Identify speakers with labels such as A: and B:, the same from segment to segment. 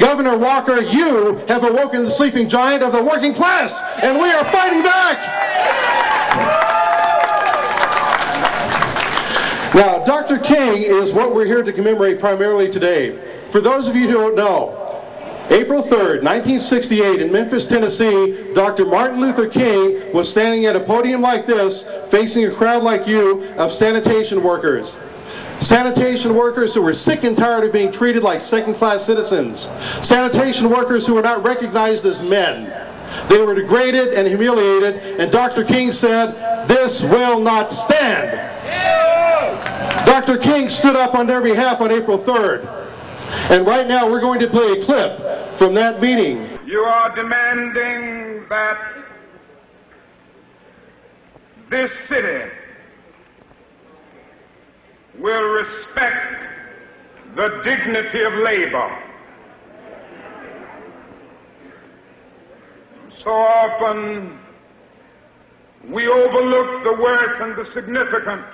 A: Governor Walker, you have awoken the sleeping giant of the working class, and we are fighting back. Now, Dr. King is what we're here to commemorate primarily today. For those of you who don't know, April 3rd, 1968, in Memphis, Tennessee, Dr. Martin Luther King was standing at a podium like this, facing a crowd like you of sanitation workers. Sanitation workers who were sick and tired of being treated like second-class citizens. Sanitation workers who were not recognized as men. They were degraded and humiliated, and Dr. King said, "This will not stand." Dr. King stood up on their behalf on April 3rd. And right now we're going to play a clip from that meeting.
B: You are demanding that this city will respect the dignity of labor. So often we overlook the worth and the significance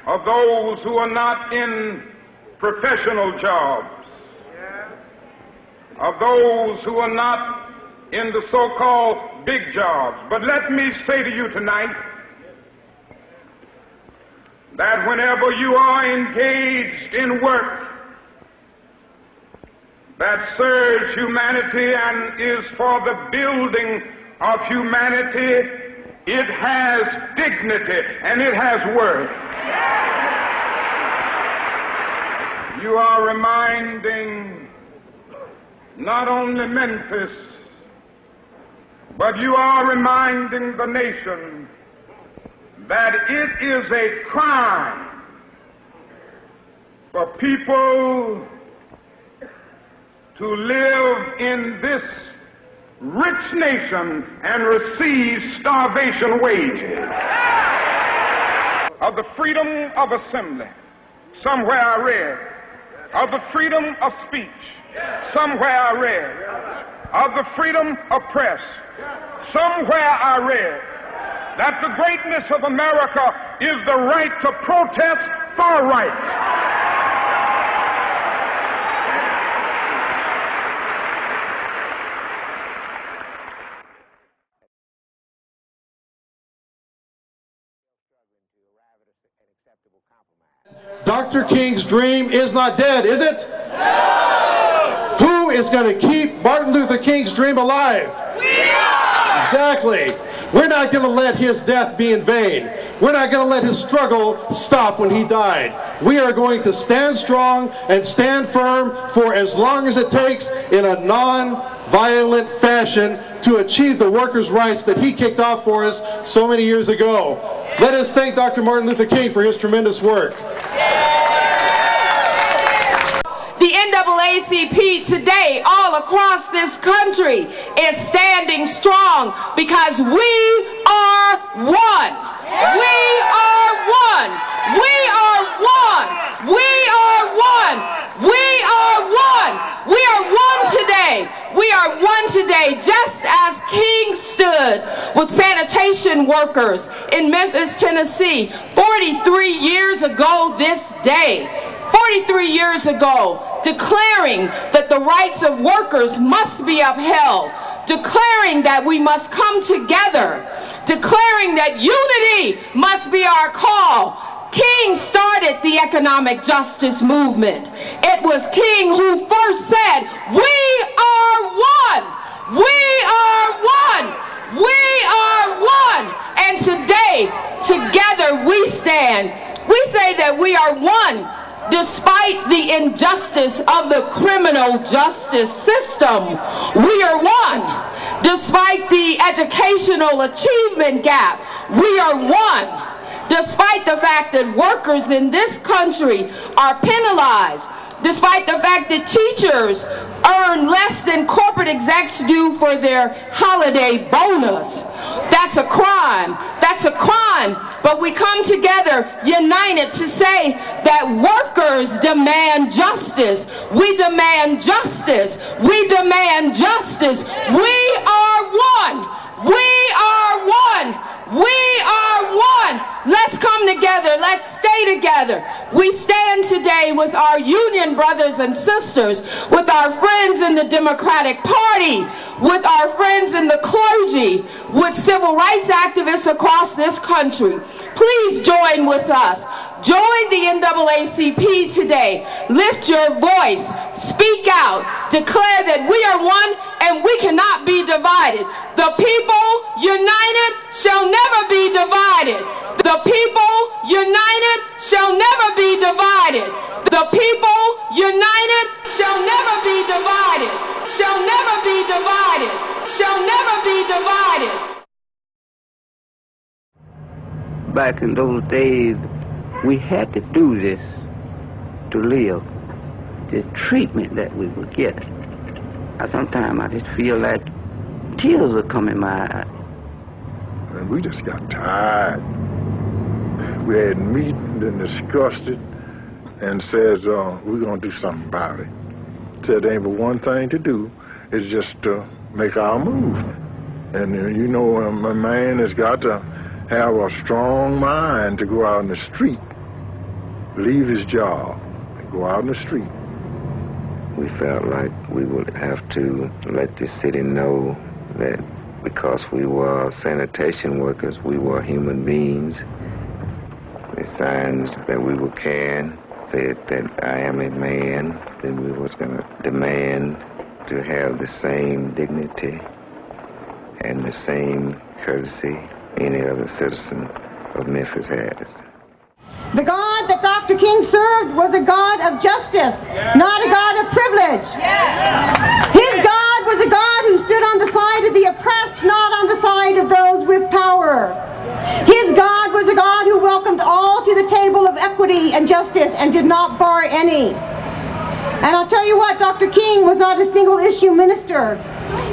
B: of those who are not in professional jobs, of those who are not in the so-called big jobs. But let me say to you tonight that whenever you are engaged in work that serves humanity and is for the building of humanity, it has dignity and it has worth. You are reminding not only Memphis, but you are reminding the nation that it is a crime for people to live in this rich nation and receive starvation wages. Of the freedom of assembly, somewhere I read. Of the freedom of speech, somewhere I read. Of the freedom of press, somewhere I read that the greatness of America is the right to protest for rights.
A: Dr. King's dream is not dead, is it? No! Who is going to keep Martin Luther King's dream alive?
C: We are!
A: Exactly. We're not going to let his death be in vain. We're not going to let his struggle stop when he died. We are going to stand strong and stand firm for as long as it takes in a non-violent fashion to achieve the workers' rights that he kicked off for us so many years ago. Let us thank Dr. Martin Luther King for his tremendous work.
C: The NAACP today all across this country is standing strong because we are one. We are one. We are one. We are one. We are one. We are one today. We are one today, just as King stood with sanitation workers in Memphis, Tennessee, 43 years ago this day. 43 years ago, declaring that the rights of workers must be upheld, declaring that we must come together, declaring that unity must be our call. King started the economic justice movement. It was King who first said, "We are one. We are one. We are one." And today, together we stand. We say that we are one. Despite the injustice of the criminal justice system, we are one. Despite the educational achievement gap, we are one. Despite the fact that workers in this country are penalized, despite the fact that teachers earn less than corporate execs do for their holiday bonus. That's a crime. That's a crime. But we come together united to say that workers demand justice. We demand justice. We demand justice. We are one. We are one. We are one. Let's come together. Let's stay together. We stand today with our union brothers and sisters, with our friends in the Democratic Party, with our friends in the clergy, with civil rights activists across this country. Please join with us. Join the NAACP today. Lift your voice. Speak out. Declare that we are one and we cannot be divided. The people united shall never be divided. The people united shall never be divided. The people united shall never be divided. Shall never be divided. Shall never be divided.
D: Back in those days, we had to do this to live. The treatment that we were getting. Sometimes I just feel like tears are coming in my eyes.
E: And we just got tired. We had meeting and discussed it and said, we're going to do something about it. Said there ain't but one thing to do, is just to make our move. And you know, a man has got to have a strong mind to go out in the street, leave his job, and go out in the street.
D: We felt like we would have to let the city know that because we were sanitation workers, we were human beings. The signs that we were carrying said that I am a man, then we was going to demand to have the same dignity and the same courtesy any other citizen of Memphis has.
F: The God that Dr. King served was a God of justice, not a God of privilege. His God was a God who stood on the side of the oppressed, not on the side of those with power. His God was a God who welcomed all to the table of equity and justice and did not bar any. And I'll tell you what, Dr. King was not a single issue minister.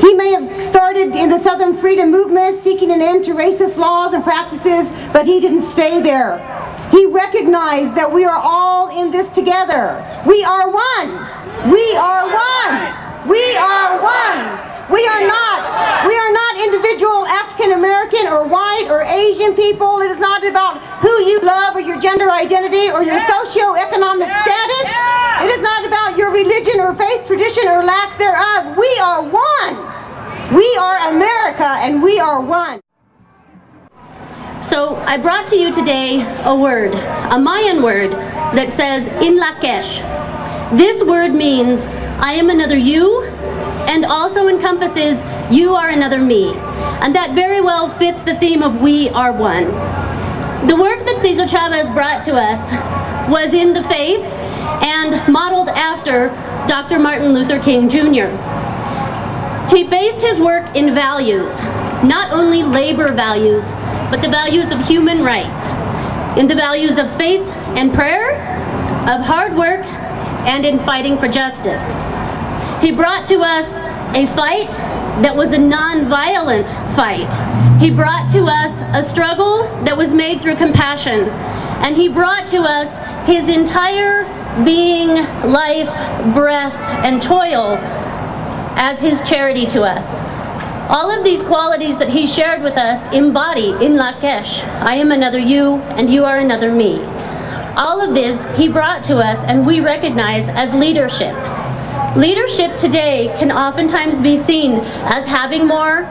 F: He may have started in the Southern Freedom Movement seeking an end to racist laws and practices, but he didn't stay there. He recognized that we are all in this together. We are one. We are one. We are one. We are not individual African American or white or Asian people. It is not about who you love or your gender identity or your socioeconomic status. It is not about your religion or faith, tradition, or lack thereof. We are one. We are America and we are one.
G: So I brought to you today a word, a Mayan word that says in Lakesh. This word means I am another you, and also encompasses you are another me. And that very well fits the theme of we are one. The work that Cesar Chavez brought to us was in the faith and modeled after Dr. Martin Luther King Jr. He based his work in values, not only labor values, but the values of human rights, in the values of faith and prayer, of hard work, and in fighting for justice. He brought to us a fight that was a non-violent fight. He brought to us a struggle that was made through compassion. And he brought to us his entire being, life, breath, and toil as his charity to us. All of these qualities that he shared with us embody in Lakesh. I am another you, and you are another me. All of this he brought to us, and we recognize as leadership. Leadership today can oftentimes be seen as having more,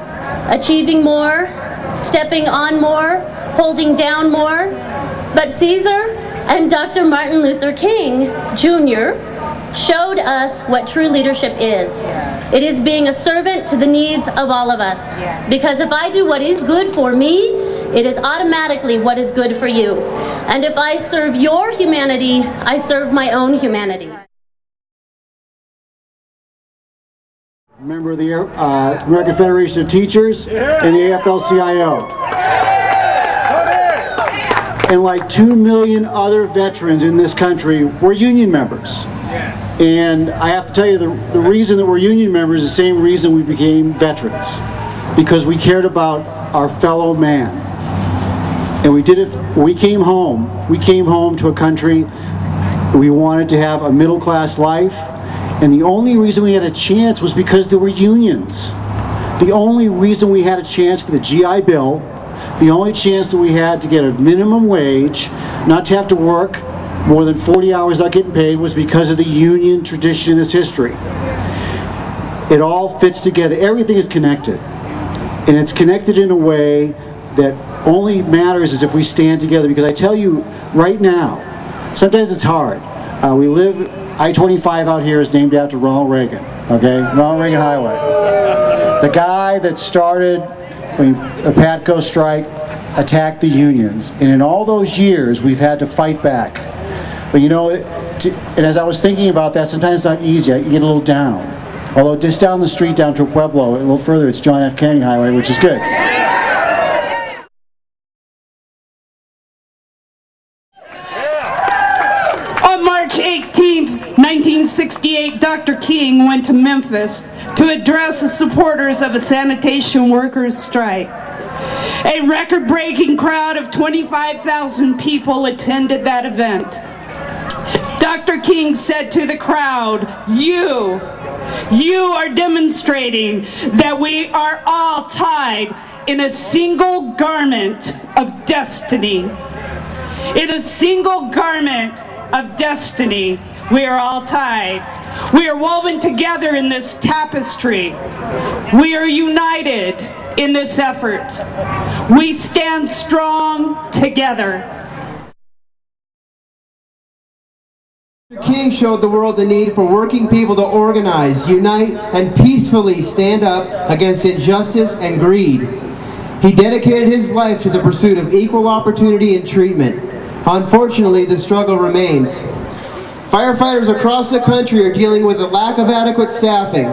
G: achieving more, stepping on more, holding down more. But Cesar and Dr. Martin Luther King Jr. showed us what true leadership is. It is being a servant to the needs of all of us. Because if I do what is good for me, it is automatically what is good for you. And if I serve your humanity, I serve my own humanity.
H: Member of the American Federation of Teachers and the AFL-CIO. And like 2 million other veterans in this country, we're union members. And I have to tell you, the reason that we're union members is the same reason we became veterans. Because we cared about our fellow man. And we did it, when we came home to a country we wanted to have a middle-class life. And the only reason we had a chance was because there were unions. The only reason we had a chance for the GI Bill, the only chance that we had to get a minimum wage, not to have to work more than 40 hours not getting paid, was because of the union tradition in this history. It all fits together. Everything is connected. And it's connected in a way that only matters is if we stand together. Because I tell you right now, sometimes it's hard. We live, I-25 out here is named after Ronald Reagan, okay? Ronald Reagan Highway. The guy that started when the PATCO strike attacked the unions. And in all those years, we've had to fight back. But you know, and as I was thinking about that, sometimes it's not easy. You get a little down. Although just down the street, down to Pueblo, a little further, it's John F. Kennedy Highway, which is good.
I: On March 18th, 1968, Dr. King went to Memphis to address the supporters of a sanitation workers' strike. A record-breaking crowd of 25,000 people attended that event. Dr. King said to the crowd, you are demonstrating that we are all tied in a single garment of destiny. In a single garment of destiny, we are all tied. We are woven together in this tapestry. We are united in this effort. We stand strong together.
J: King showed the world the need for working people to organize, unite, and peacefully stand up against injustice and greed. He dedicated his life to the pursuit of equal opportunity and treatment. Unfortunately, the struggle remains. Firefighters across the country are dealing with a lack of adequate staffing,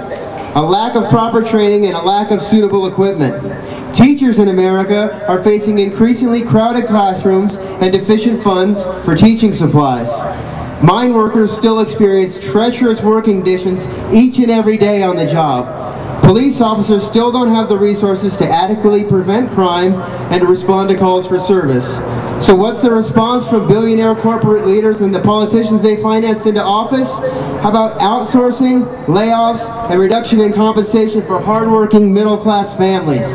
J: a lack of proper training, and a lack of suitable equipment. Teachers in America are facing increasingly crowded classrooms and deficient funds for teaching supplies. Mine workers still experience treacherous working conditions each and every day on the job. Police officers still don't have the resources to adequately prevent crime and to respond to calls for service. So what's the response from billionaire corporate leaders and the politicians they financed into office? How about outsourcing, layoffs, and reduction in compensation for hardworking middle-class families?